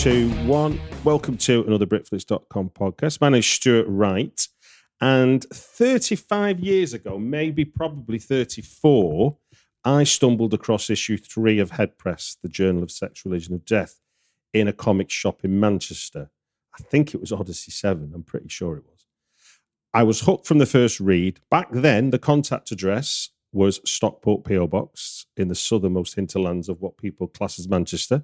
2, 1. Welcome to another Britflix.com podcast. My name is Stuart Wright, and 35 years ago, probably 34, I stumbled across issue 3 of Headpress, the Journal of Sex, Religion and Death, in a comic shop in Manchester. I think it was Odyssey 7. I'm pretty sure it was. I was hooked from the first read. Back then, the contact address was Stockport PO Box in the southernmost hinterlands of what people class as Manchester.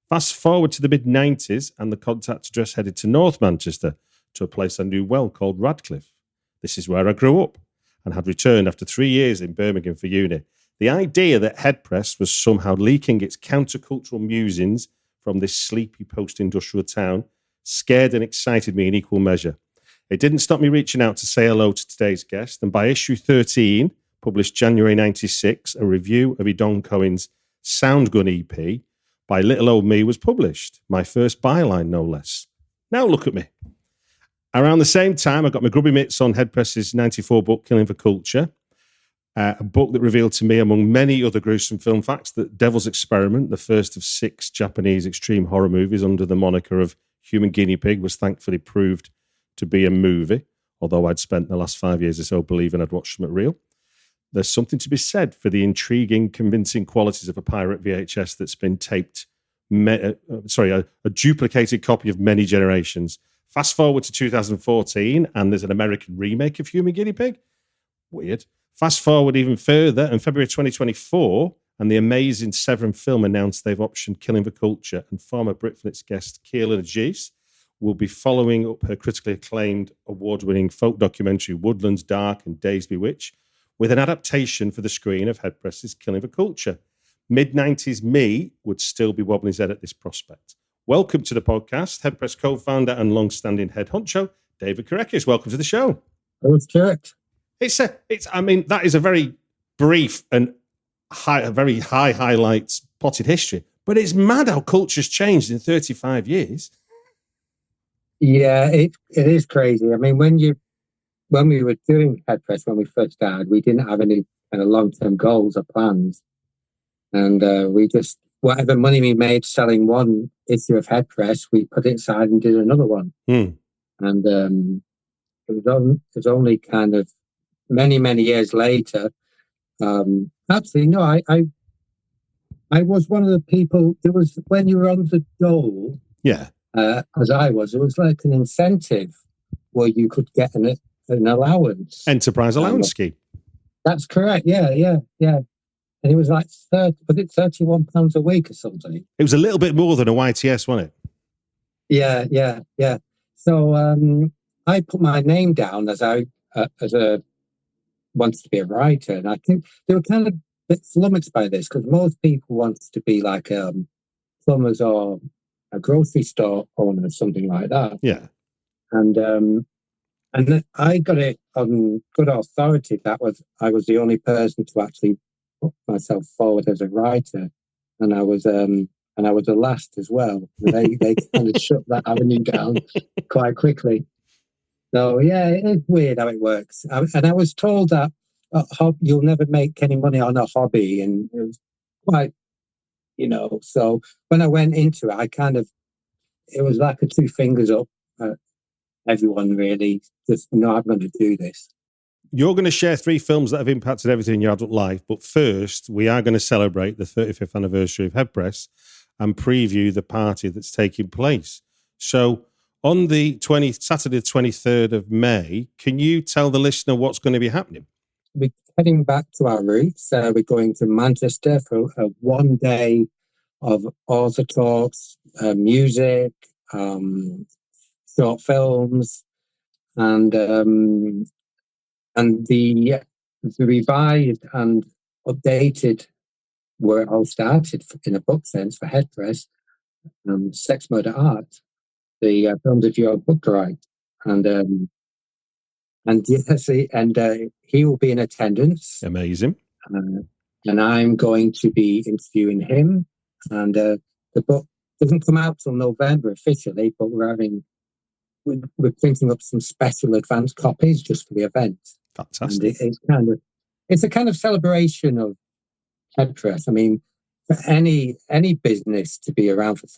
Fast forward to the mid-90s, and the contact address headed to North Manchester, to a place I knew well called Radcliffe. This is where I grew up and had returned after 3 years in Birmingham for uni. The idea that Headpress was somehow leaking its countercultural musings from this sleepy post-industrial town scared and excited me in equal measure. It didn't stop me reaching out to say hello to today's guest, and by issue 13, published January 96, a review of Edon Cohen's Soundgun EP by Little Old Me was published. My first byline, no less. Now look at me. Around the same time, I got my grubby mitts on Headpress's 94 book, Killing for Culture, a book that revealed to me, among many other gruesome film facts, that Devil's Experiment, the first of 6 Japanese extreme horror movies under the moniker of Human Guinea Pig, was thankfully proved to be a movie, although I'd spent the last 5 years or so believing I'd watched them at real. There's something to be said for the intriguing, convincing qualities of a pirate VHS that's been taped, a duplicated copy of many generations. Fast forward to 2014, and there's an American remake of Human Guinea Pig. Weird. Fast forward even further, in February 2024, and the amazing Severin Film announced they've optioned Killing for Culture, and former Britflix guest Keelan Ajis will be following up her critically acclaimed, award-winning folk documentary Woodlands Dark and Days Bewitch, with an adaptation for the screen of Headpress's Killing for Culture. Mid-90s me would still be wobbling his head at this prospect. Welcome to the podcast, Headpress co-founder and long-standing head honcho, David Kerekes. Welcome to the show. Oh, it's correct. That is a very brief and very high highlights potted history, but it's mad how culture's changed in 35 years. Yeah, it is crazy. I mean, when we were doing Headpress, when we first started, we didn't have any kind of long-term goals or plans. And we just, whatever money we made selling one issue of Headpress, we put it aside and did another one. And it was only kind of many, many years later. Actually, no, I was one of the people, it was when you were on the dole, as I was, it was like an incentive where you could get an allowance. Enterprise allowance scheme. That's correct. Yeah. And it was like £31 a week or something. It was a little bit more than a YTS, wasn't it? Yeah. So I put my name down as a wanted to be a writer, and I think they were kind of a bit flummoxed by this because most people want to be like plumbers or a grocery store owner or something like that. Yeah. And I got it on good authority that I was the only person to actually put myself forward as a writer, and I was the last as well. They kind of shut that avenue down quite quickly. So yeah, it's weird how it works. And I was told that you'll never make any money on a hobby, and it was quite, So when I went into it, it was like a 2 fingers up. Everyone really just, I'm going to do this. You're going to share 3 films that have impacted everything in your adult life, but first we are going to celebrate the 35th anniversary of Headpress and preview the party that's taking place. So on the Saturday, the 23rd of May, can you tell the listener what's going to be happening? We're heading back to our roots. We're going to Manchester for a 1 day of author talks, music, short films, and the revised and updated were all started in a book sense for Headpress, Sex, Murder, Art, the films of Jorg Buttgereit, and he will be in attendance. Amazing. And I'm going to be interviewing him, and the book doesn't come out till November officially, but we're printing up some special advanced copies just for the event. Fantastic. And it's a kind of celebration of Headpress. I mean, for any business to be around for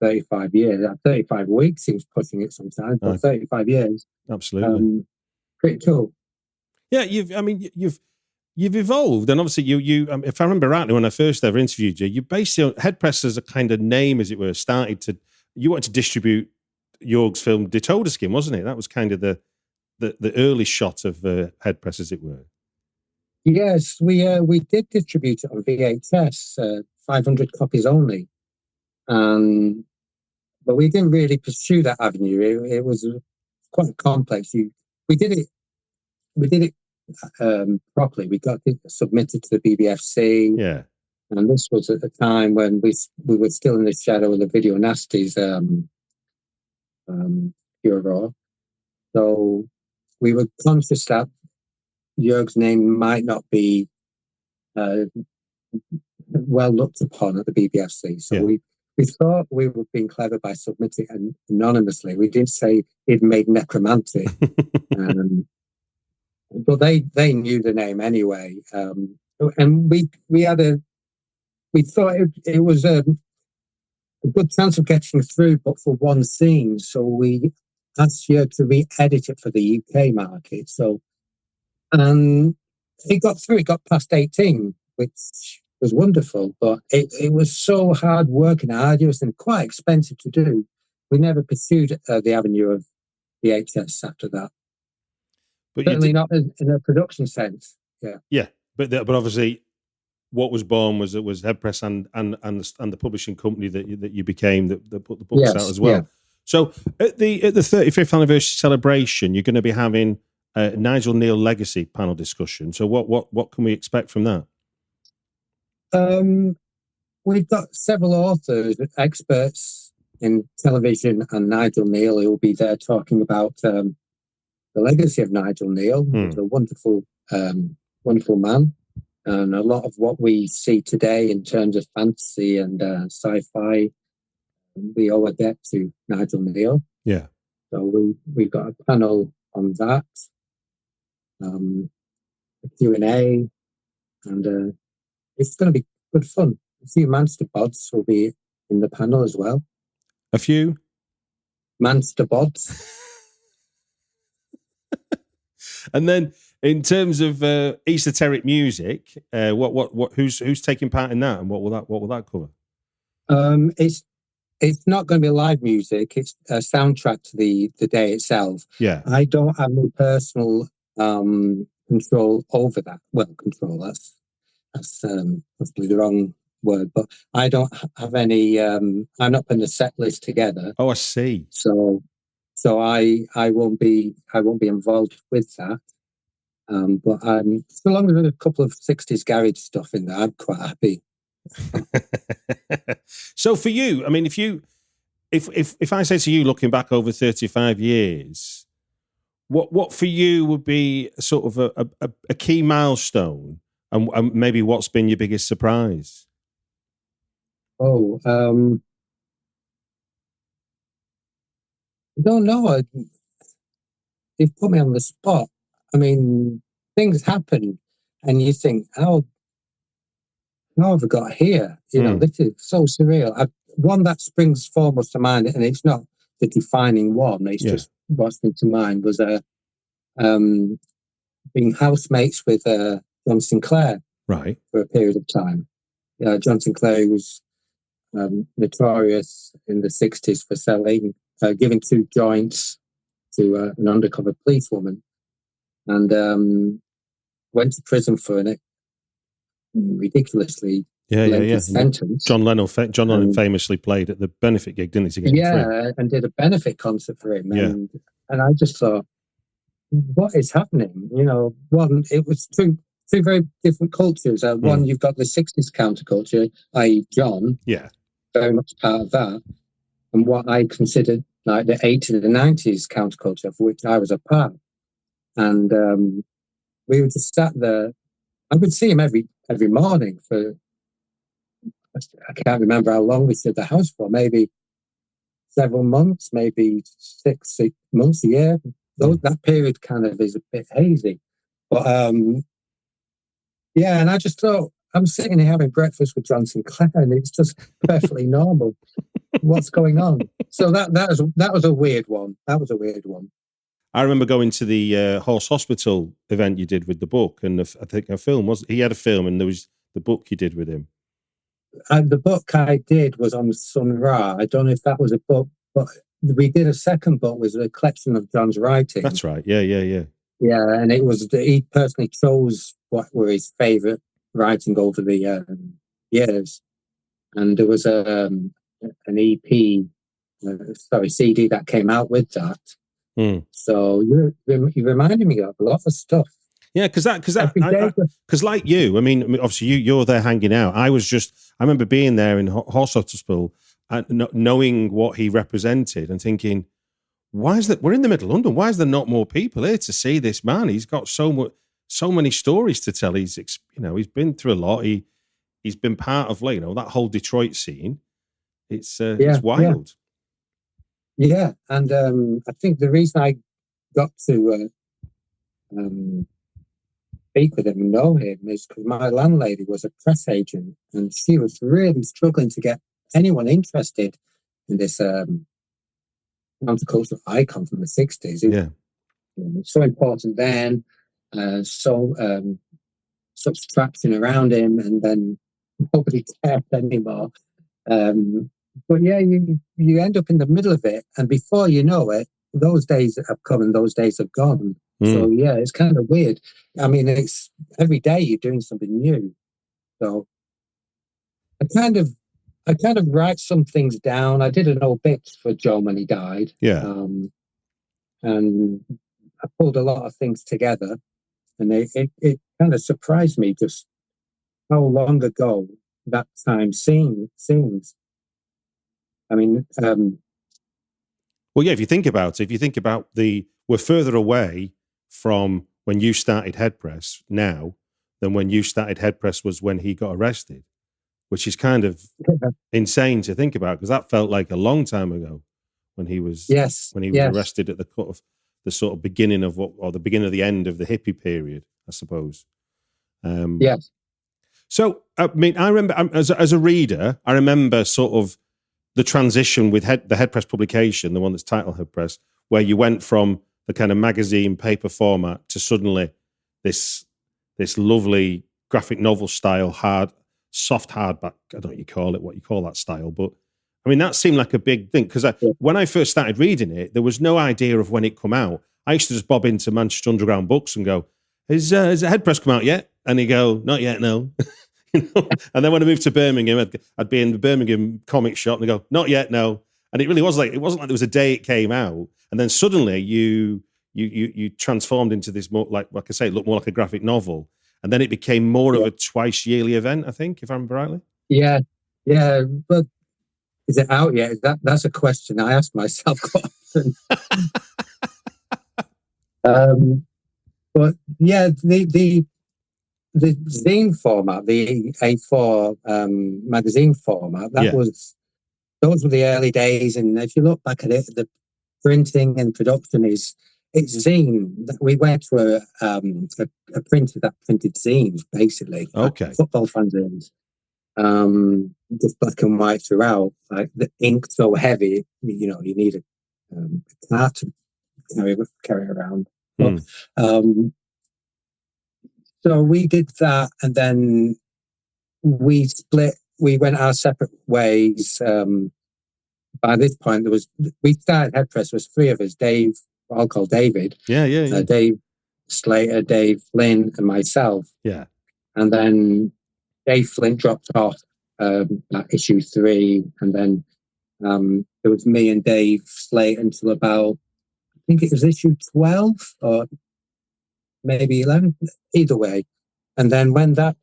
35 years. 35 weeks seems pushing it sometimes, but 35 years. Absolutely. Pretty cool. Yeah, you've evolved, and obviously you. If I remember rightly, when I first ever interviewed you, you basically Headpress as a kind of name, as it were, you wanted to distribute Jorg's film De Todeskin, wasn't it? That was kind of the early shot of Headpress, as it were. Yes, we did distribute it on VHS, 500 copies only, but we didn't really pursue that avenue. It was quite complex. We did it properly. We got it submitted to the BBFC. Yeah. And this was at the time when we were still in the shadow of the Video Nasties furor. So we were conscious that Jorg's name might not be well looked upon at the BBFC. So we thought we were being clever by submitting it anonymously. We didn't say it made necromantic. But they knew the name anyway. And we thought it was a good chance of getting through, but for one scene. So we asked you to re-edit it for the UK market. So, it got through. It got past 18, which was wonderful. But it was so hard work and arduous and quite expensive to do. We never pursued the avenue of VHS after that. But certainly not in a production sense. Yeah. Yeah, but obviously, what was born was Headpress and the publishing company that you became that put the books out as well. Yeah. So at the 35th anniversary celebration, you're going to be having a Nigel Neal legacy panel discussion. So what can we expect from that? We've got several authors, experts in television, and Nigel Neal who will be there talking about the legacy of Nigel Neal. He's a wonderful, wonderful man. And a lot of what we see today in terms of fantasy and sci-fi, we owe a debt to Nigel Neal. Yeah. So we've got a panel on that, a Q&A, and it's going to be good fun. A few Manster Bods will be in the panel as well. A few? Manster Bods. And then, in terms of esoteric music, who's taking part in that, and what will that cover? It's not going to be live music. It's a soundtrack to the day itself. Yeah, I don't have any personal control over that. Well, control that's possibly the wrong word, but I don't have any. I'm not putting the set list together. Oh, I see. So I won't be involved with that. But so long as there's a couple of 60s garage stuff in there, I'm quite happy. So for you, I mean, if I say to you, looking back over 35 years, what for you would be sort of a key milestone, and maybe what's been your biggest surprise? Oh, I don't know. You've put me on the spot. I mean, things happen, and you think, how have I got here? You know, this is so surreal. One that springs foremost to mind, and it's not the defining one. It's just what springs to mind was being housemates with John Sinclair, right, for a period of time. John Sinclair was notorious in the 60s for selling, giving 2 joints to an undercover policewoman, and went to prison for an ridiculously lengthy sentence. John Lennon famously played at the benefit gig, didn't he? To get him free? And did a benefit concert for him. And I just thought, what is happening? You know, it was two very different cultures. One, you've got the 60s counterculture, i.e. John, very much part of that, and what I considered like the 80s and the 90s counterculture, of which I was a part. And we were just sat there. I would see him every morning for, I can't remember how long we stayed at the house for, maybe several months, maybe six months, a year. That period kind of is a bit hazy. But and I just thought, I'm sitting here having breakfast with John Sinclair, and it's just perfectly normal. What's going on? So that was a weird one. That was a weird one. I remember going to the Horse Hospital event you did with the book, and I think a film was. He had a film, and there was the book you did with him. The book I did was on Sun Ra. I don't know if that was a book, but we did a second book, was a collection of John's writing. That's right. Yeah. Yeah, and it was, he personally chose what were his favourite writing over the years. And there was an EP, CD that came out with that. So you reminded me of a lot of stuff. Yeah, because like you, I mean, obviously you're there hanging out. I remember being there in Horse Hospital and knowing what he represented and thinking, why is that? We're in the middle of London. Why is there not more people here to see this man? He's got so many stories to tell. He's been through a lot. He's been part of that whole Detroit scene. It's wild. Yeah, and I think the reason I got to speak with him and know him is because my landlady was a press agent, and she was really struggling to get anyone interested in this countercultural icon from the 60s. It was so important then, such traction around him, and then nobody cared anymore. But yeah, you end up in the middle of it, and before you know it, those days have come and those days have gone. So yeah, it's kind of weird. I mean, it's every day you're doing something new. So I kind of write some things down. I did an obit for Joe when he died. Yeah. And I pulled a lot of things together, and it kind of surprised me just how long ago that time seems. I mean, well, yeah, if you think about we're further away from when you started Headpress now than when you started Headpress was when he got arrested, which is kind of insane to think about, because that felt like a long time ago when he was arrested at the sort of beginning of the beginning of the end of the hippie period, I suppose. Yes. So, I mean, I remember as a reader, I remember sort of the transition with the Headpress publication, the one that's titled Headpress, where you went from the kind of magazine paper format to suddenly this lovely graphic novel style, soft hardback. I don't know what you call that style, but I mean, that seemed like a big thing, because when I first started reading it, there was no idea of when it come out. I used to just bob into Manchester Underground Books and go, "Has Headpress come out yet?" And he'd go, "Not yet, no." And then when I moved to Birmingham, I'd be in the Birmingham comic shop and they go, "Not yet, no." And it wasn't like there was a day it came out, and then suddenly you transformed into this more like I say, it looked more like a graphic novel, and then it became more of a twice yearly event, I think, if I remember rightly. Yeah, but is it out yet? That's a question I ask myself quite often. But yeah, the zine format, the A4 magazine format, those were the early days. And if you look back at it, the printing and production it's zine. We went to a printer that printed zines, basically. Okay. Football fanzines. Just black and white throughout. Like the ink so heavy, you need a cart to carry around. But, so we did that, and then we split. We went our separate ways. By this point, we started Headpress. There was three of us: Dave, I'll call David. Yeah. Dave Slater, Dave Flynn, and myself. Yeah. And then Dave Flynn dropped off at issue 3, and then it was me and Dave Slater until about, I think it was issue 12 or maybe 11, either way. And then when that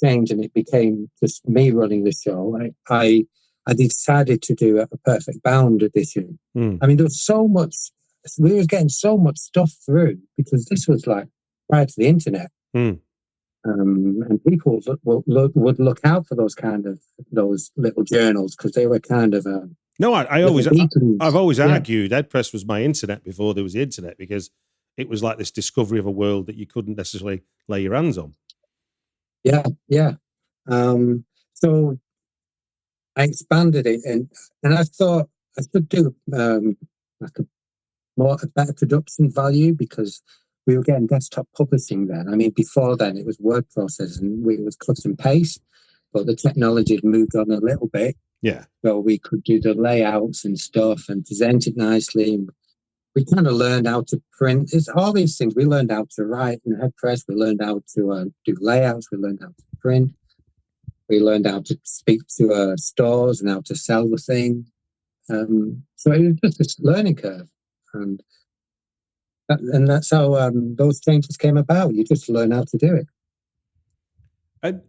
changed and it became just me running the show, I decided to do a Perfect Bound edition. I mean, there was so much, we were getting so much stuff through, because this was like prior to the internet. And people would look out for those little journals, because they were kind of I've always argued Headpress was my internet before there was the internet, because it was like this discovery of a world that you couldn't necessarily lay your hands on. Yeah. So I expanded it, and I thought I should do like a better production value, because we were getting desktop publishing then. I mean, before then it was word processing, and it was cut and paste, but the technology had moved on a little bit. Yeah. So we could do the layouts and stuff and present it nicely. And we kind of learned how to print. It's all these things. We learned how to write in Headpress. We learned how to do layouts. We learned how to print. We learned how to speak to stores and how to sell the thing. So it was just this learning curve. And that's how those changes came about. You just learn how to do it. And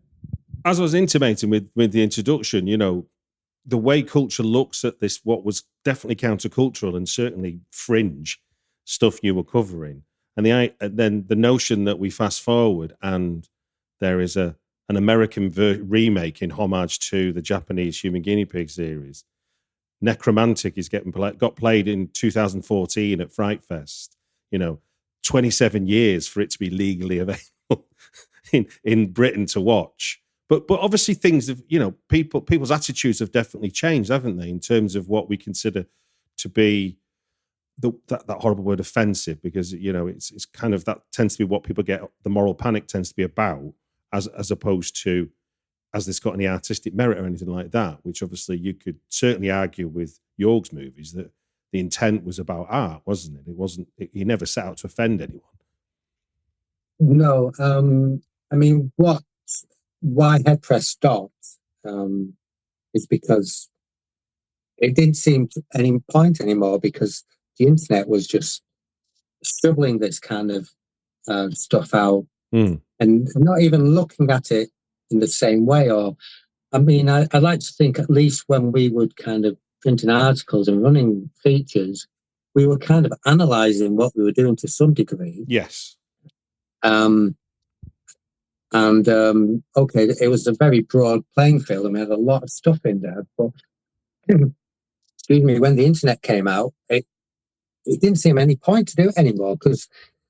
as I was intimating with the introduction, you know, the way culture looks at this, what was definitely countercultural and certainly fringe stuff you were covering, and then the notion that we fast forward and there is an American remake in homage to the Japanese Human Guinea Pig series. Necromantic is got played in 2014 at Fright Fest. You know, 27 years for it to be legally available in Britain to watch. But obviously things have, you know, people's attitudes have definitely changed, haven't they, in terms of what we consider to be that horrible word offensive, because, you know, it's kind of, that tends to be what people get, the moral panic tends to be about, as opposed to, has this got any artistic merit or anything like that, which obviously you could certainly argue with Jorg's movies that the intent was about art, wasn't it? It wasn't, he never set out to offend anyone. No, I mean, why Headpress stopped is because it didn't seem to any point anymore, because the internet was just scribbling this kind of stuff out and not even looking at it in the same way. Or, I mean, I like to think, at least when we would kind of printing articles and running features, we were kind of analysing what we were doing to some degree. Yes. Okay, it was a very broad playing field, and we had a lot of stuff in there. But excuse me, when the internet came out, it didn't seem any point to do it anymore, because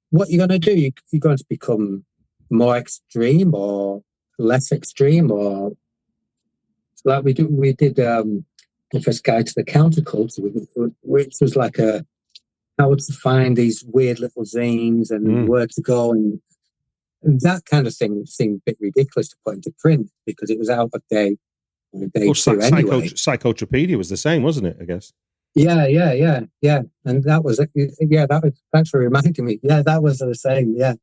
what you're going to do, you're going to become more extreme or less extreme, or like we did the first guide to the counterculture, which was like how to find these weird little zines and where to go, and that kind of thing seemed a bit ridiculous to put into print, because it was out of date. Well, anyway. Psychotropedia was the same, wasn't it, I guess? Yeah. And that was, thanks for reminding me. Yeah, that was the same, yeah.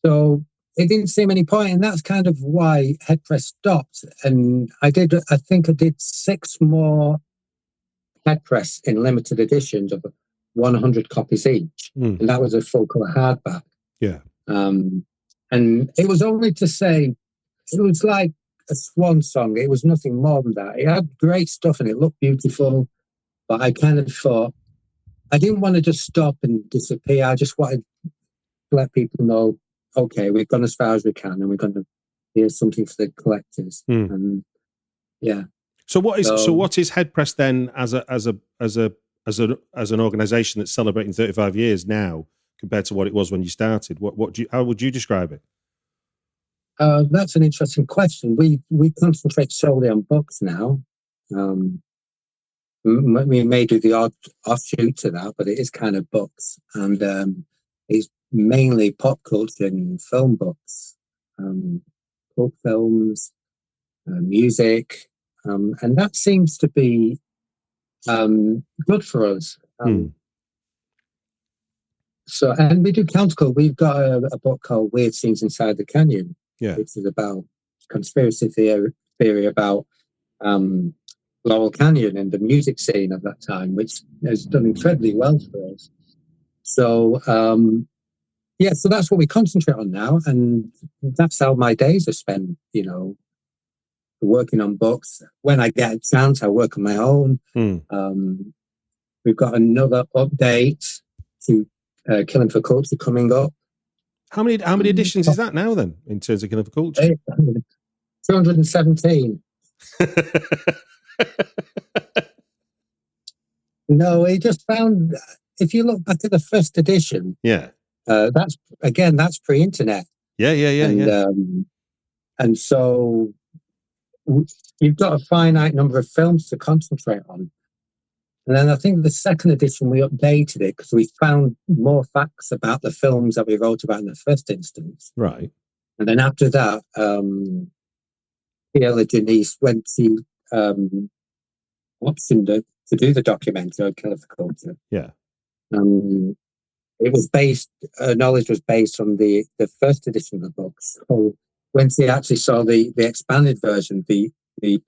So it didn't seem any point, and that's kind of why Headpress stopped. And I think I did 6 more Headpress in limited editions of 100 copies each. And that was a full color hardback. Yeah. And it was only to say, it was like a swan song. It was nothing more than that. It had great stuff and it looked beautiful, but I kind of thought, I didn't want to just stop and disappear. I just wanted to let people know, okay, we've gone as far as we can, and we're going to here's something for the collectors. And yeah. So what is Headpress then as an organisation that's celebrating 35 years now compared to what it was when you started? How would you describe it? That's an interesting question. We concentrate solely on books now. We may do the odd offshoot to that, but it is kind of books, and it's mainly pop culture and film books, cult films, music, and that seems to be good for us. So, and we do counterculture. We've got a book called Weird Scenes Inside the Canyon, which is about conspiracy theory about Laurel Canyon and the music scene of that time, which has done incredibly well for us. So, so that's what we concentrate on now, and that's how my days are spent, you know, working on books. When I get a chance, I work on my own. We've got another update to Killing for Culture coming up. How many editions is that now then, in terms of Killing for Culture? 217. No, we just found, if you look back at the first edition, that's pre-internet. Yeah. And so you've got a finite number of films to concentrate on. And then I think the second edition, we updated it because we found more facts about the films that we wrote about in the first instance. Right. And then after that, Pierre Janice went to optioned to do the documentary on Killer for Culture. Yeah. It was based, knowledge was based on the first edition of the book. So when she actually saw the expanded version, the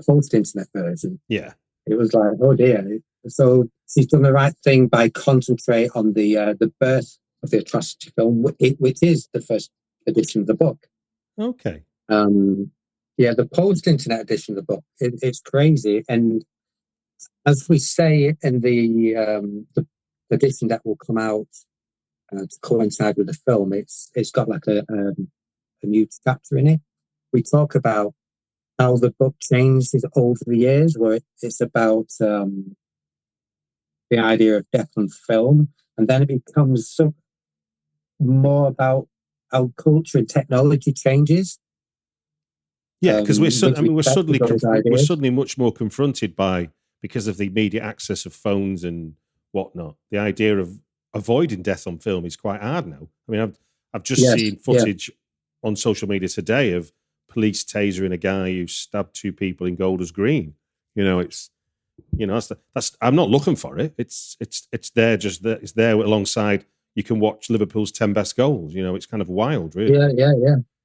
post-internet version, yeah, it was like, oh dear. So she's done the right thing by concentrate on the birth of the atrocity film, which is the first edition of the book. Okay. The post-internet edition of the book, it's crazy. And as we say in the edition that will come out to coincide with the film, it's got like a new chapter in it. We talk about how the book changed over the years, where it's about the idea of death on film, and then it becomes more about how culture and technology changes. Yeah, because we're suddenly much more confronted by, because of the immediate access of phones and whatnot, the idea of avoiding death on film is quite hard now. I mean, I've just seen footage on social media today of police tasering a guy who stabbed two people in Golders Green. That's I'm not looking for it. It's there, just there. It's there alongside. You can watch Liverpool's 10 best goals. It's kind of wild, really.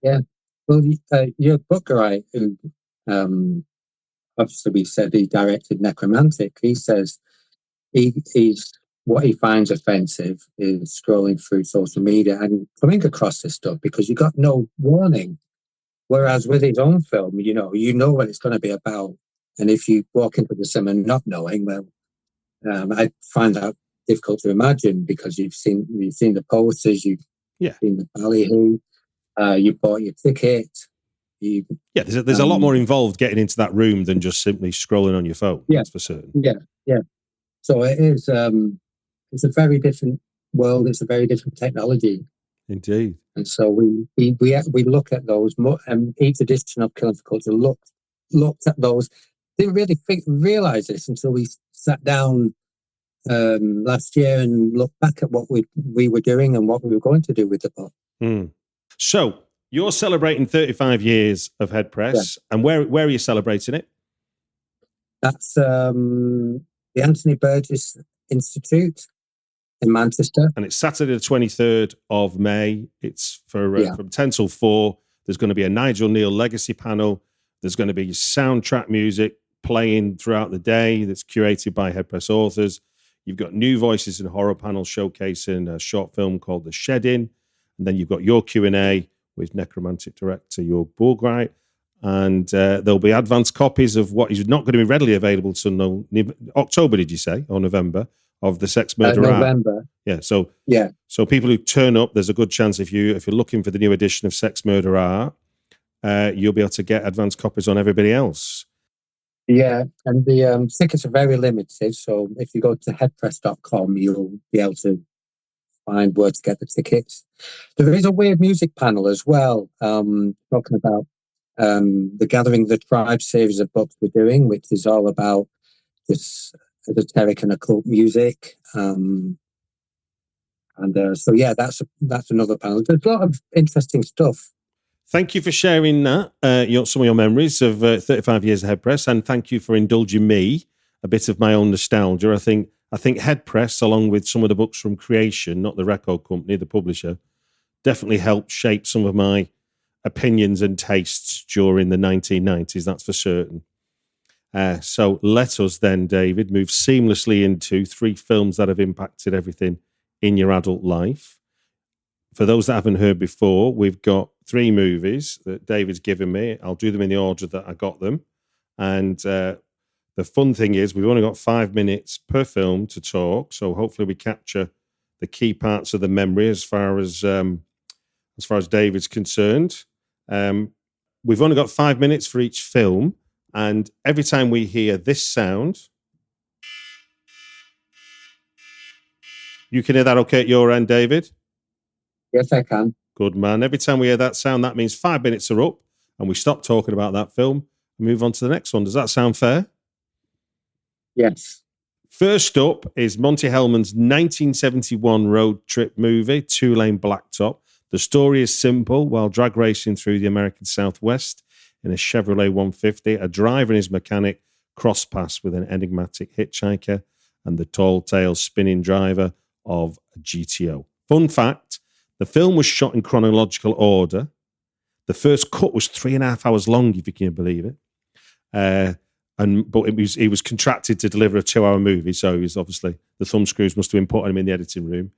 Yeah. Well, your Butgereit, who obviously we said he directed Necromantic, he says he's what he finds offensive is scrolling through social media and coming across this stuff because you got no warning. Whereas with his own film, you know what it's going to be about. And if you walk into the cinema not knowing, well, I find that difficult to imagine because you've seen the posters, you've seen the ballyhoo, you bought your ticket. There's a lot more involved getting into that room than just simply scrolling on your phone. Yeah, that's for certain. Yeah. So it is. It's a very different world. It's a very different technology. Indeed. And so we look at those. Each edition of Killing for Culture looked at those. Didn't really realize this until we sat down last year and looked back at what we were doing and what we were going to do with the book. So you're celebrating 35 years of Headpress, and where are you celebrating it? That's the Anthony Burgess Institute in Manchester, and it's Saturday the 23rd of May. It's from 10 till 4. There's going to be a Nigel Neal legacy panel. There's going to be soundtrack music playing throughout the day that's curated by Headpress authors. You've got new voices and horror panels showcasing a short film called The Shedding, and then you've got your Q&A with Necromantic director Jorg Buttgereit. And there'll be advanced copies of what is not going to be readily available till October, did you say, or November, of the Sex Murder November. Art. So people who turn up, there's a good chance if you're looking for the new edition of Sex Murder Art, you'll be able to get advanced copies on everybody else. Yeah, and the tickets are very limited. So if you go to headpress.com, you'll be able to find where to get the tickets. There is a weird music panel as well, talking about the Gathering the Tribe series of books we're doing, which is all about this esoteric and occult music. So that's another panel. There's a lot of interesting stuff. Thank you for sharing that, some of your memories of 35 years of Headpress, and thank you for indulging me a bit of my own nostalgia. I think Headpress, along with some of the books from Creation, not the record company, the publisher, definitely helped shape some of my opinions and tastes during the 1990s, that's for certain. So let us then, David, move seamlessly into 3 films that have impacted everything in your adult life. For those that haven't heard before, we've got 3 movies that David's given me. I'll do them in the order that I got them. And the fun thing is we've only got 5 minutes per film to talk, so hopefully we capture the key parts of the memory as far as David's concerned. We've only got 5 minutes for each film, and every time we hear this sound, you can hear that okay at your end, David? Yes, I can. Good man. Every time we hear that sound, that means 5 minutes are up, and we stop talking about that film, move on to the next one. Does that sound fair? Yes. First up is Monty Hellman's 1971 road trip movie, Two Lane Blacktop. The story is simple. While drag racing through the American Southwest in a Chevrolet 150, a driver and his mechanic cross paths with an enigmatic hitchhiker and the tall-tale spinning driver of a GTO. Fun fact, the film was shot in chronological order. The first cut was 3.5 hours long, if you can believe it. But he was contracted to deliver a 2-hour movie, so he was obviously, the thumbscrews must have been put on him in the editing room.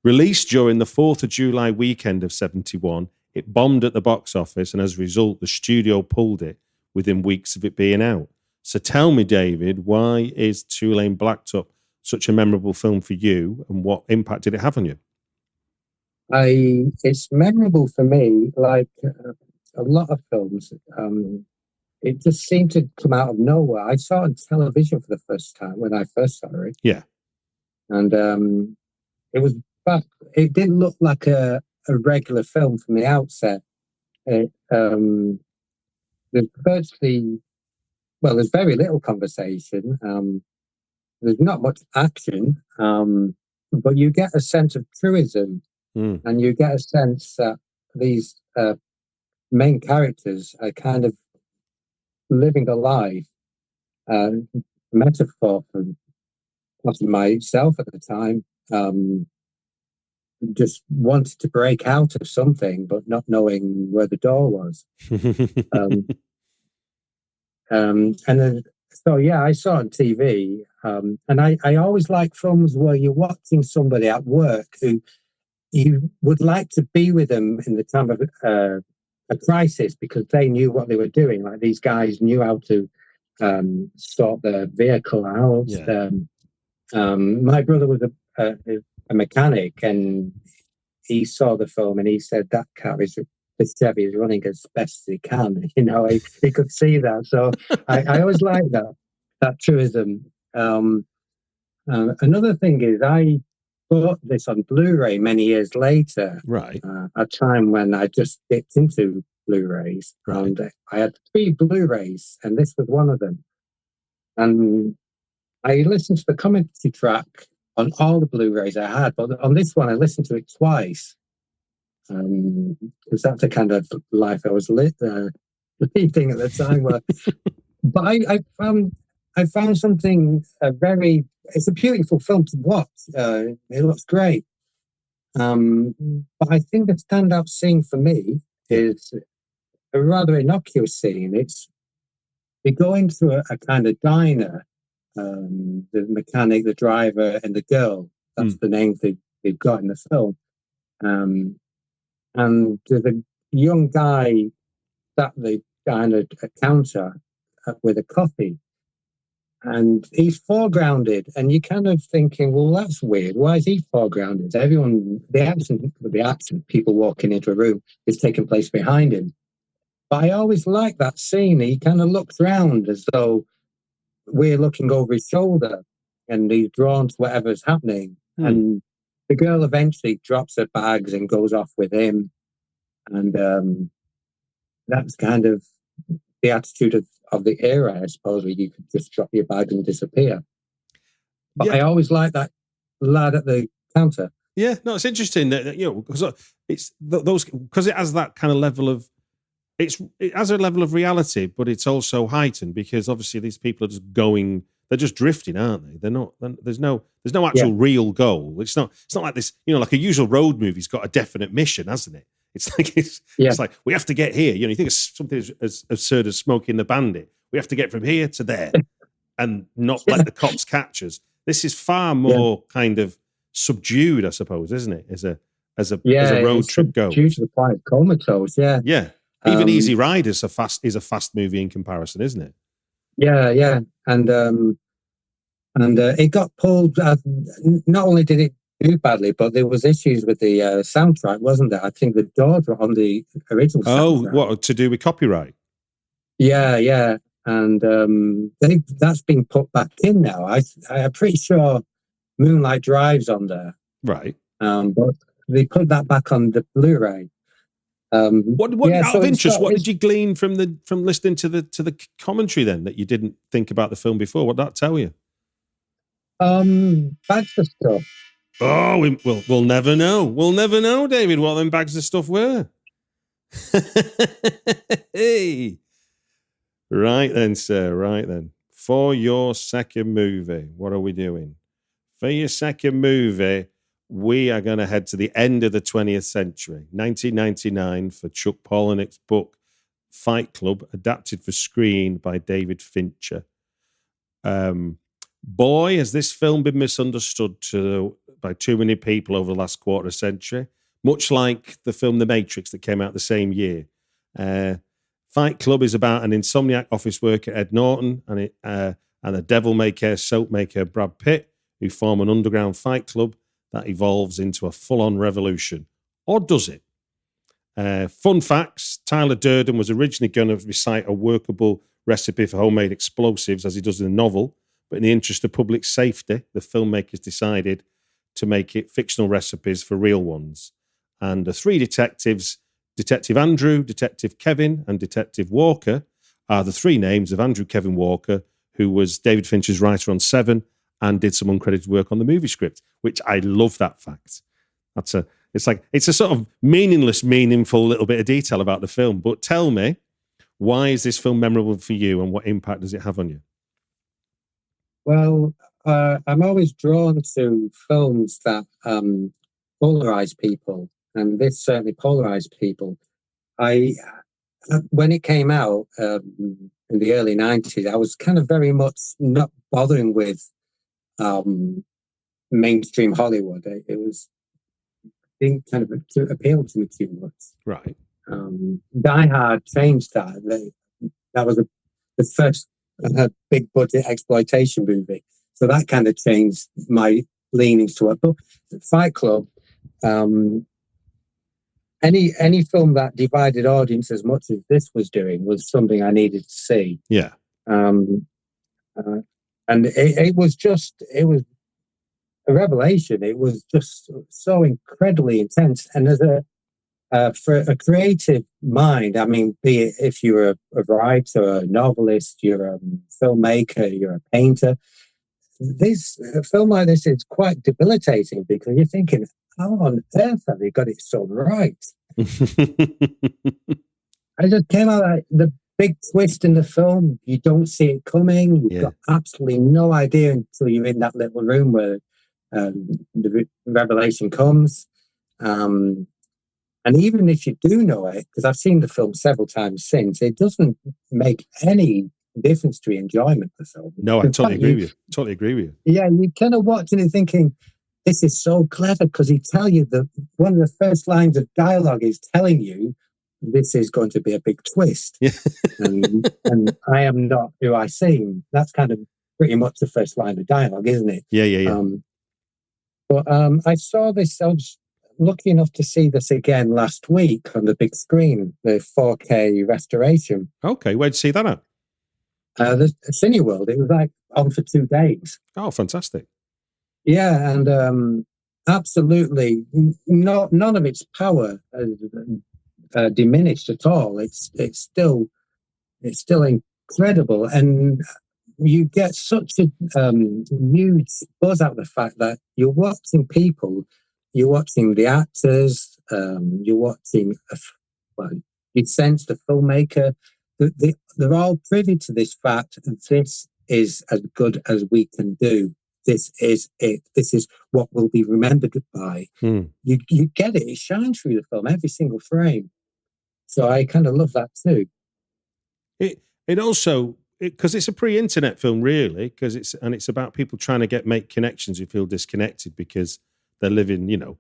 Released during the 4th of July weekend of 71, it bombed at the box office, and as a result, the studio pulled it within weeks of it being out. So tell me, David, why is Two Lane Blacktop such a memorable film for you, and what impact did it have on you? It's memorable for me, like a lot of films. It just seemed to come out of nowhere. I saw it on television for the first time when I first saw it. Yeah. And it was back, it didn't look like a regular film from the outset. There's very little conversation. There's not much action, but you get a sense of truism. And you get a sense that these main characters are kind of living a life, metaphor for myself at the time, just wanted to break out of something, but not knowing where the door was. And then, so yeah, I saw it on TV, and I always like films where you're watching somebody at work who you would like to be with them in the time of a crisis, because they knew what they were doing. Like, these guys knew how to sort their vehicle out. Yeah. My brother was a mechanic, and he saw the film and he said that the Chevy is running as best as he can. You know, he could see that. So I always like that truism. Another thing is, I bought this on Blu-ray many years later, right? A time when I just dipped into Blu-rays, right. And I had 3 Blu-rays, and this was one of them. And I listened to the commentary track on all the Blu-rays I had, but on this one I listened to it twice, because that's the kind of life I was leading at the time. But I found something it's a beautiful film to watch. It looks great. But I think the standout scene for me is a rather innocuous scene. They go into a kind of diner, the mechanic, the driver, and the girl. That's the names they've got in the film. And there's a young guy sat behind a counter with a coffee. And he's foregrounded, and you're kind of thinking, well, that's weird. Why is he foregrounded? The action, people walking into a room, is taking place behind him. But I always like that scene. He kind of looks round as though we're looking over his shoulder, and he's drawn to whatever's happening. And the girl eventually drops her bags and goes off with him. And that's kind of the attitude of the era, I suppose, where you could just drop your bag and disappear. But yeah. I always like that lad at the counter. Yeah, no, it's interesting that, you know, because it's those, because it has that kind of level of, it has a level of reality, but it's also heightened because obviously these people are just going, they're just drifting, aren't they? They're not. There's no actual real goal. It's not like this, you know, like a usual road movie's got a definite mission, hasn't it? It's like we have to get here. You know, you think it's something as absurd as Smoking the Bandit. We have to get from here to there, and not let the cops catch us. This is far more kind of subdued, I suppose, isn't it? As a road trip goes. Subdued to the point of comatose. Yeah. Yeah. Even Easy Riders is a fast movie in comparison, isn't it? Yeah. And it got pulled. Not only did it do badly, but there was issues with the soundtrack, wasn't there? I think the Doors were on the original soundtrack. What, to do with copyright? Yeah. And that's been put back in now. I'm pretty sure Moonlight Drive's on there. Right. But they put that back on the Blu-ray. What out of interest, what did you glean from listening to the commentary then that you didn't think about the film before? What did that tell you? Bags of stuff. Oh, we'll never know. We'll never know, David, what them bags of stuff were. Hey. Right then, sir. Right then. For your second movie, what are we doing? For your second movie, we are going to head to the end of the 20th century, 1999, for Chuck Palahniuk's book, Fight Club, adapted for screen by David Fincher. Boy, has this film been misunderstood by too many people over the last quarter century, much like the film The Matrix that came out the same year. Fight Club is about an insomniac office worker, Ed Norton, and a devil-may-care soap maker, Brad Pitt, who form an underground fight club that evolves into a full-on revolution. Or does it? Fun facts, Tyler Durden was originally going to recite a workable recipe for homemade explosives, as he does in the novel, but in the interest of public safety, the filmmakers decided to make it fictional recipes for real ones. And the three detectives, Detective Andrew, Detective Kevin, and Detective Walker, are the three names of Andrew Kevin Walker, who was David Fincher's writer on Seven and did some uncredited work on the movie script, which I love that fact. It's a sort of meaningful little bit of detail about the film. But tell me, why is this film memorable for you, and what impact does it have on you? Well, I'm always drawn to films that polarize people, and this certainly polarized people. When it came out in the early 90s, I was kind of very much not bothering with mainstream Hollywood. It didn't kind of appeal to me too much. Right. Die Hard changed that. That was the first big budget exploitation movie. So that kind of changed my leanings to it. But Fight Club, any film that divided audience as much as this was doing was something I needed to see. Yeah. And it was a revelation. It was just so incredibly intense. And as for a creative mind, I mean, be it if you're a writer, a novelist, you're a filmmaker, you're a painter, a film like this is quite debilitating, because you're thinking, how on earth have they got it so right? I just came out like the big twist in the film. You don't see it coming. You've got absolutely no idea until you're in that little room where the revelation comes. And even if you do know it, because I've seen the film several times since, it doesn't make any difference to your enjoyment of the film. No, I totally agree with you. Yeah, you're kind of watching it thinking, this is so clever, because he tell you that one of the first lines of dialogue is telling you this is going to be a big twist. Yeah. and I am not who I seem. That's kind of pretty much the first line of dialogue, isn't it? Yeah. But I saw this, I was lucky enough to see this again last week on the big screen, the 4K restoration. Okay, where'd you see that at? The Cineworld. It was like on for 2 days. Oh, fantastic. Yeah, and absolutely none of its power diminished at all. It's still incredible, and you get such a huge buzz out of the fact that you're watching people, you're watching the actors, you're watching, you sense the filmmaker. They're all privy to this fact, and this is as good as we can do. This is it. This is what we'll be remembered by. You get it. It shines through the film, every single frame. So I kind of love that too. It also, because it's a pre-internet film, really, because it's about people trying to make connections who feel disconnected because they're living, the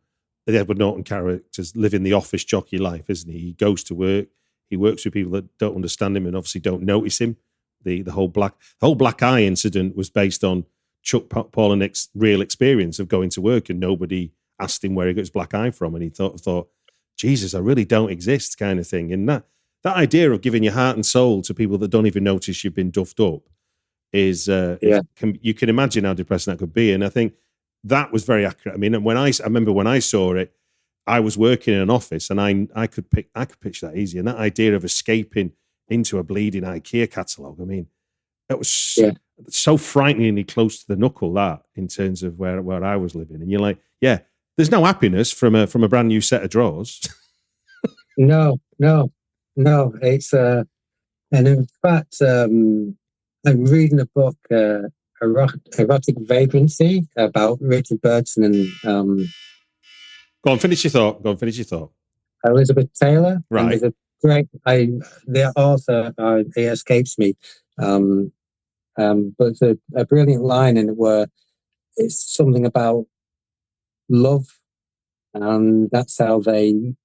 Edward Norton characters living the office jockey life, isn't he? He goes to work, he works with people that don't understand him and obviously don't notice him. The whole black eye incident was based on Chuck Palahniuk's real experience of going to work and nobody asked him where he got his black eye from, and he thought, Jesus, I really don't exist, kind of thing. And that idea of giving your heart and soul to people that don't even notice you've been duffed up is, you can imagine how depressing that could be. And I think that was very accurate. I mean, I remember when I saw it, I was working in an office, and I could pitch that easy. And that idea of escaping into a bleeding IKEA catalogue, I mean, it was so frighteningly close to the knuckle, that, in terms of where I was living. And you're like, yeah, there's no happiness from a brand new set of drawers. No. It's and in fact, I'm reading a book, Erotic Vagrancy, about Richard Burton and Go on, finish your thought. Elizabeth Taylor. Right. And there's a great, the author, he escapes me, but it's a brilliant line in it where it's something about love, and that's how they.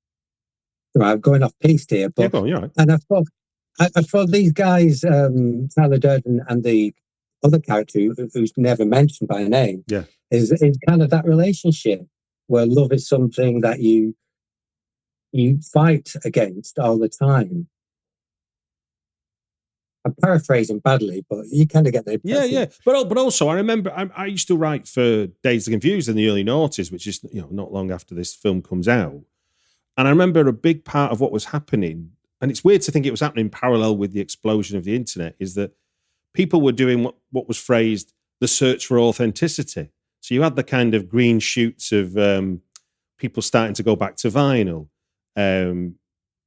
I'm going off piste here, but go on, you're right. And I thought these guys, Tyler Durden and the other character who's never mentioned by name, is kind of that relationship where love is something that you fight against all the time. I'm paraphrasing badly, but you kind of get the impression. Yeah. But also, I remember I used to write for Dazed and Confused in the early noughties, which is not long after this film comes out. And I remember a big part of what was happening, and it's weird to think it was happening parallel with the explosion of the internet, is that people were doing what was phrased the search for authenticity. So you had the kind of green shoots of people starting to go back to vinyl,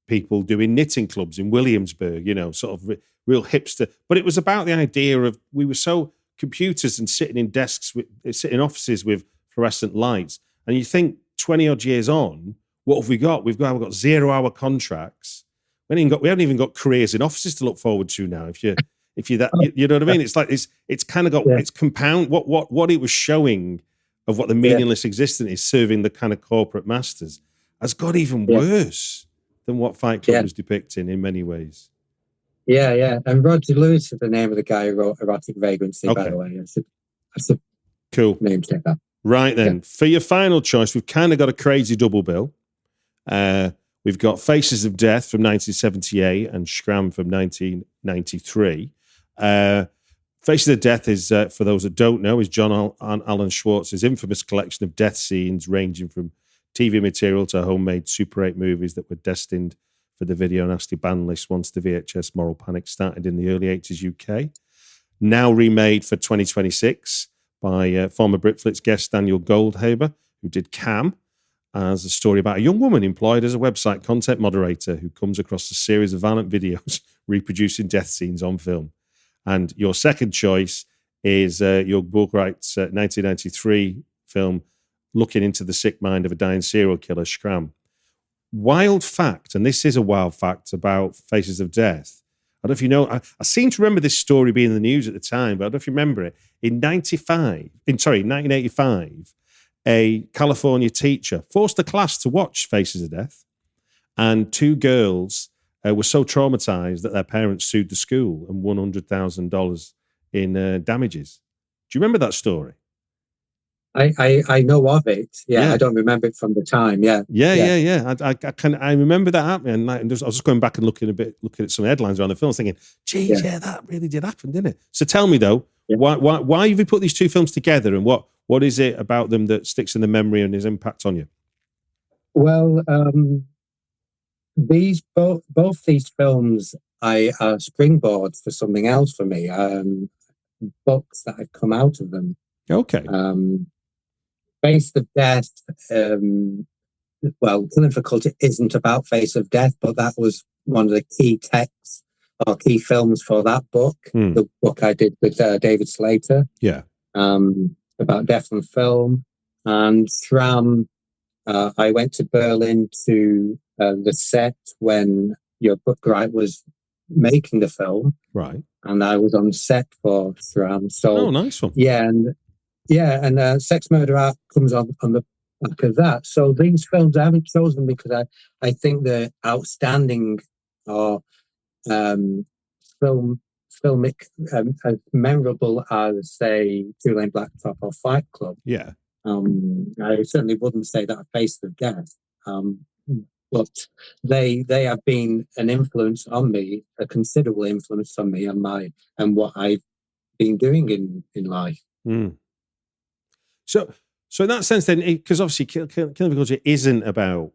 people doing knitting clubs in Williamsburg, sort of real hipster. But it was about the idea of, we were so computers and sitting in sitting in offices with fluorescent lights. And you think 20 odd years on, what have we got? We've got 0-hour contracts. We haven't even got careers in offices to look forward to now. If you're that, you know what I mean? It's like it's kind of got it's compound. What it was showing of what the meaningless existence is serving the kind of corporate masters has got even worse than what Fight Club was depicting in many ways. Yeah. And Roger Lewis is the name of the guy who wrote Erotic Vagrancy, by the way. That's a cool name to take that. Right then, for your final choice, we've kind of got a crazy double bill. We've got Faces of Death from 1978 and Schramm from 1993. Faces of Death is, for those that don't know, is John Alan Schwartz's infamous collection of death scenes ranging from TV material to homemade Super 8 movies that were destined for the video nasty ban list once the VHS moral panic started in the early 80s UK. Now remade for 2026 by former Britflix guest Daniel Goldhaber, who did Cam, as a story about a young woman employed as a website content moderator who comes across a series of violent videos reproducing death scenes on film. And your second choice is Jörg Buttgereit's 1993 film looking into the sick mind of a dying serial killer, Schramm. Wild fact, and this is a wild fact about Faces of Death. I don't know if you know, I seem to remember this story being in the news at the time, but I don't know if you remember it. In 1985, a California teacher forced a class to watch Faces of Death, and two girls were so traumatized that their parents sued the school and won $100,000 in damages. Do you remember that story? I know of it. Yeah, I don't remember it from the time. Yeah. I remember that happening. And I was just going back and looking at some headlines around the film, thinking, "Geez, that really did happen, didn't it?" So tell me though, why have you put these two films together, and what is it about them that sticks in the memory and his impact on you? Well, both these films are springboards for something else for me. Books that have come out of them. Okay. Face of Death. Killing for Culture isn't about Face of Death, but that was one of the key texts or key films for that book. The book I did with David Slater. Yeah. About death on film. And Schramm, I went to Berlin to the set when Jörg Buttgereit was making the film. Right. And I was on set for Schramm. So, nice one. And Sex Murder Art comes on the back of that. So these films I haven't chosen because I think they're outstanding or filmic as memorable as, say, Two Lane Blacktop or Fight Club. Yeah. I certainly wouldn't say that Face of Death. But they have been an influence on me, a considerable influence on me and what I've been doing in life. So So in that sense, then, because obviously Killing for Culture isn't about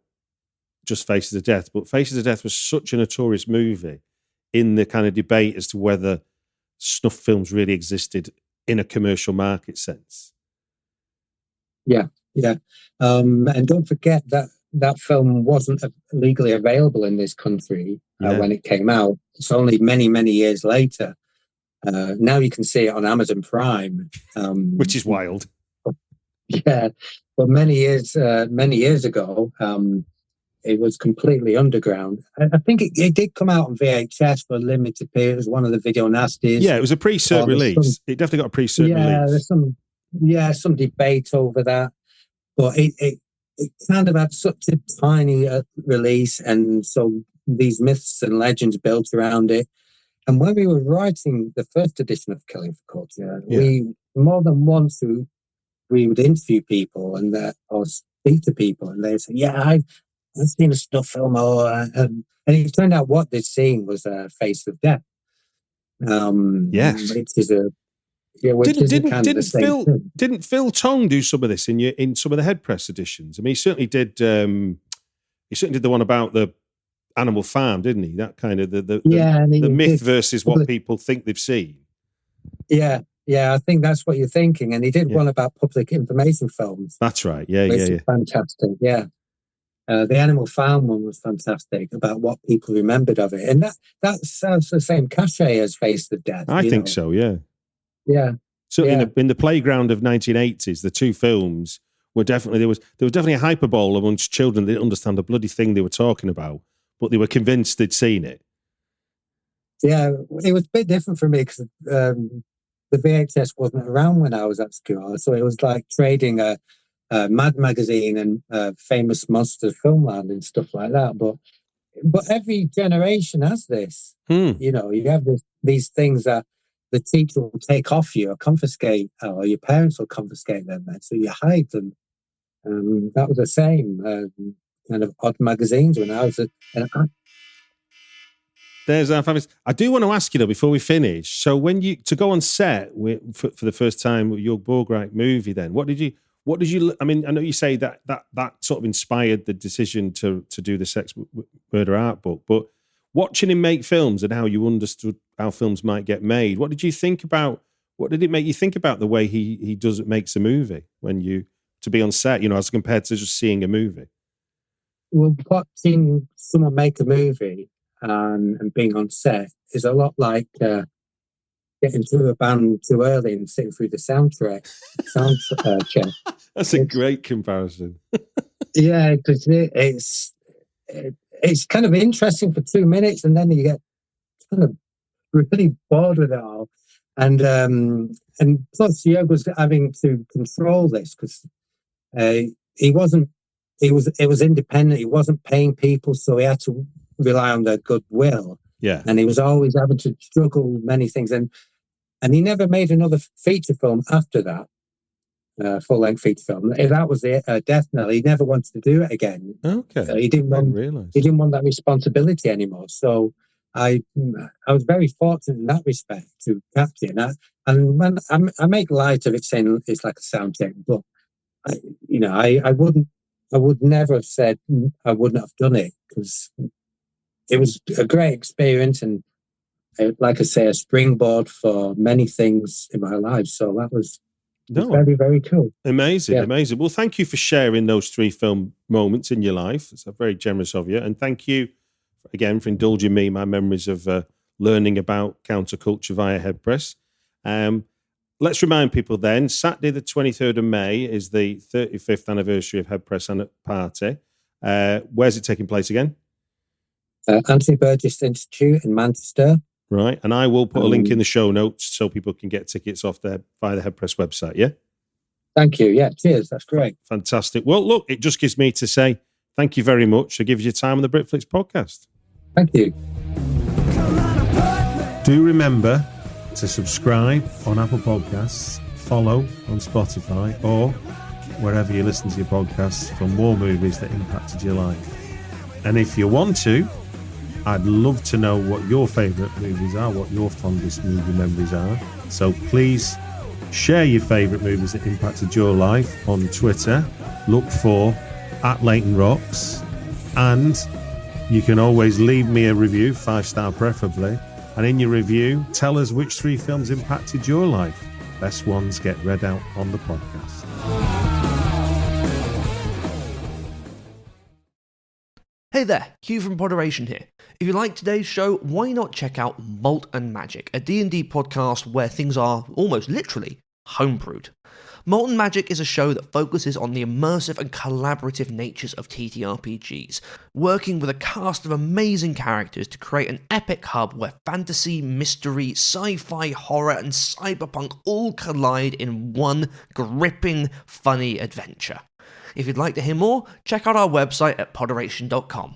just Faces of Death, but Faces of Death was such a notorious movie in the kind of debate as to whether snuff films really existed in a commercial market sense. Yeah. And don't forget that film wasn't legally available in this country when it came out. It's only many, many years later. Now you can see it on Amazon Prime. Which is wild. Yeah. But many years ago, it was completely underground. I think it did come out on VHS for a limited period. It was one of the video nasties. Yeah, it was a pre-cert release. It definitely got a pre-cert release. There's some debate over that. But it kind of had such a tiny release, and so these myths and legends built around it. And when we were writing the first edition of Killing for Culture, we more than once we would interview people or speak to people, and they'd say, "Yeah, I've seen a snuff film," and it turned out what they'd seen was Face of Death. Yes, which is a Didn't Phil Tong do some of this in some of the Headpress editions? I mean, he certainly did. He certainly did the one about the Animal Farm, didn't he? That kind of the myth versus what people think they've seen. Yeah, I think that's what you're thinking. And he did one about public information films. That's right. Yeah. Fantastic. Yeah. The Animal Farm one was fantastic about what people remembered of it, and that sounds the same cachet as Face of Death. I think so. Yeah. Yeah. So in the playground of 1980s, the two films were definitely there was definitely a hyperbole amongst children. They didn't understand the bloody thing they were talking about, but they were convinced they'd seen it. Yeah, it was a bit different for me because the VHS wasn't around when I was at school, so it was like trading a Mad magazine and Famous Monsters Filmland and stuff like that. But every generation has this. You know, you have these things that the teacher will take off you or confiscate, or your parents will confiscate them, so you hide them. That was the same kind of odd magazines when I was There's our famous. I do want to ask you though before we finish. So when you to go on set for the first time with your Jorg Buttgereit movie, then what did you? I mean, I know you say that sort of inspired the decision to do the sex murder art book, but watching him make films and how you understood how films might get made, what did you think about? What did it make you think about the way he makes a movie when you to be on set? You know, as compared to just seeing a movie. Well, watching someone make a movie and being on set is a lot like getting to a band too early and sitting through the soundtrack. Check. That's a great comparison. Yeah, because it's kind of interesting for 2 minutes, and then you get kind of really bored with it all. And plus, Jorg was having to control this because it was independent. He wasn't paying people, so he had to rely on their goodwill. Yeah, and he was always having to juggle many things, and he never made another feature film after that. Full-length feature film. That was the death knell. He never wanted to do it again. Okay, he didn't want that responsibility anymore. So I was very fortunate in that respect to capture it. And when I make light of it, saying it's like a sound check, but I would never have said I wouldn't have done it because it was a great experience and, like I say, a springboard for many things in my life. So that was. Very, very cool. Amazing. Well, thank you for sharing those 3 film moments in your life. It's very generous of you. And thank you, again, for indulging me in my memories of learning about counterculture via Headpress. Let's remind people then, Saturday the 23rd of May is the 35th anniversary of Headpress Party. Where's it taking place again? Anthony Burgess Institute in Manchester. Right, and I will put a link in the show notes so people can get tickets off there via the Headpress website, yeah? Thank you, yeah, cheers, that's great. Fantastic. Well, look, it just gives me to say thank you very much for giving your time on the Britflix podcast. Thank you. Do remember to subscribe on Apple Podcasts, follow on Spotify, or wherever you listen to your podcasts for more movies that impacted your life. And if you want to, I'd love to know what your favourite movies are, what your fondest movie memories are. So please Share your favourite movies that impacted your life on Twitter. Look for @LeightonRocks. And you can always leave me a review, 5-star preferably. And in your review, tell us which 3 films impacted your life. Best ones get read out on the podcast. Hey there, Hugh from Podderation here. If you like today's show, why not check out Malt and Magic, a D&D podcast where things are almost literally homebrewed. Malt and Magic is a show that focuses on the immersive and collaborative natures of TTRPGs, working with a cast of amazing characters to create an epic hub where fantasy, mystery, sci-fi, horror, and cyberpunk all collide in one gripping, funny adventure. If you'd like to hear more, check out our website at podderation.com.